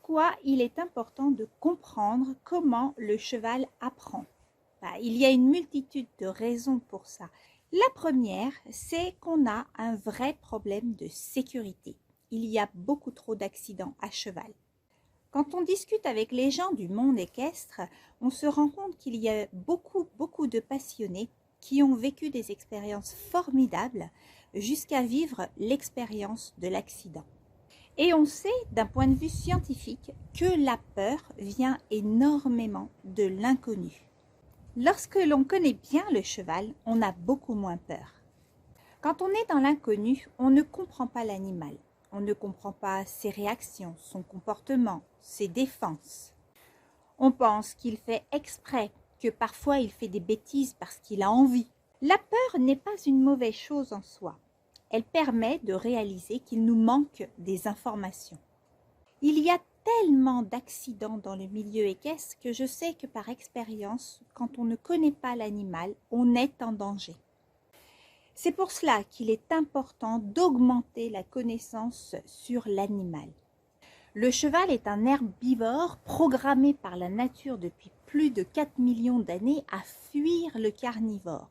Pourquoi il est important de comprendre comment le cheval apprend? Il y a une multitude de raisons pour ça. La première, c'est qu'on a un vrai problème de sécurité. Il y a beaucoup trop d'accidents à cheval. Quand on discute avec les gens du monde équestre, on se rend compte qu'il y a beaucoup de passionnés qui ont vécu des expériences formidables jusqu'à vivre l'expérience de l'accident. Et on sait d'un point de vue scientifique que la peur vient énormément de l'inconnu. Lorsque l'on connaît bien le cheval, on a beaucoup moins peur. Quand on est dans l'inconnu, on ne comprend pas l'animal. On ne comprend pas ses réactions, son comportement, ses défenses. On pense qu'il fait exprès, que parfois il fait des bêtises parce qu'il a envie. La peur n'est pas une mauvaise chose en soi. Elle permet de réaliser qu'il nous manque des informations. Il y a tellement d'accidents dans le milieu équestre que je sais que par expérience, quand on ne connaît pas l'animal, on est en danger. C'est pour cela qu'il est important d'augmenter la connaissance sur l'animal. Le cheval est un herbivore programmé par la nature depuis plus de 4 millions d'années à fuir le carnivore.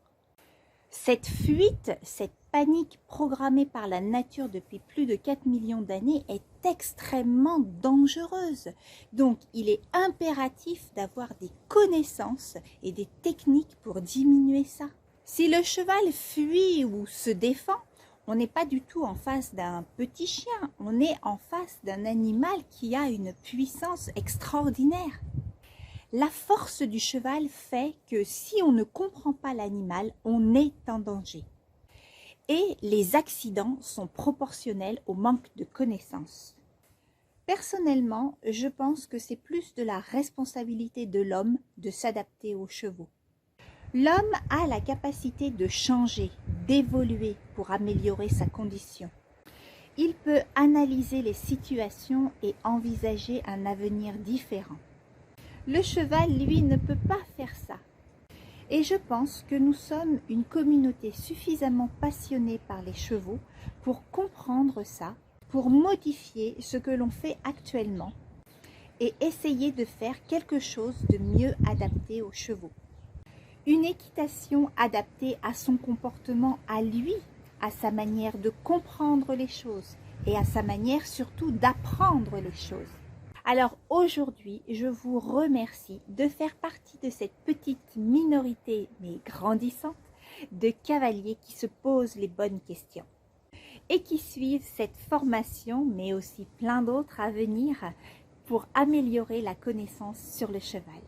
Cette fuite, cette panique programmée par la nature depuis plus de 4 millions d'années est extrêmement dangereuse. Donc, il est impératif d'avoir des connaissances et des techniques pour diminuer ça. Si le cheval fuit ou se défend, on n'est pas du tout en face d'un petit chien, on est en face d'un animal qui a une puissance extraordinaire. La force du cheval fait que si on ne comprend pas l'animal, on est en danger. Et les accidents sont proportionnels au manque de connaissances. Personnellement, je pense que c'est plus de la responsabilité de l'homme de s'adapter aux chevaux. L'homme a la capacité de changer, d'évoluer pour améliorer sa condition. Il peut analyser les situations et envisager un avenir différent. Le cheval, lui, ne peut pas faire ça. Et je pense que nous sommes une communauté suffisamment passionnée par les chevaux pour comprendre ça, pour modifier ce que l'on fait actuellement et essayer de faire quelque chose de mieux adapté aux chevaux. Une équitation adaptée à son comportement, à lui, à sa manière de comprendre les choses et à sa manière surtout d'apprendre les choses. Alors aujourd'hui, je vous remercie de faire partie de cette petite minorité, mais grandissante, de cavaliers qui se posent les bonnes questions et qui suivent cette formation, mais aussi plein d'autres à venir pour améliorer la connaissance sur le cheval.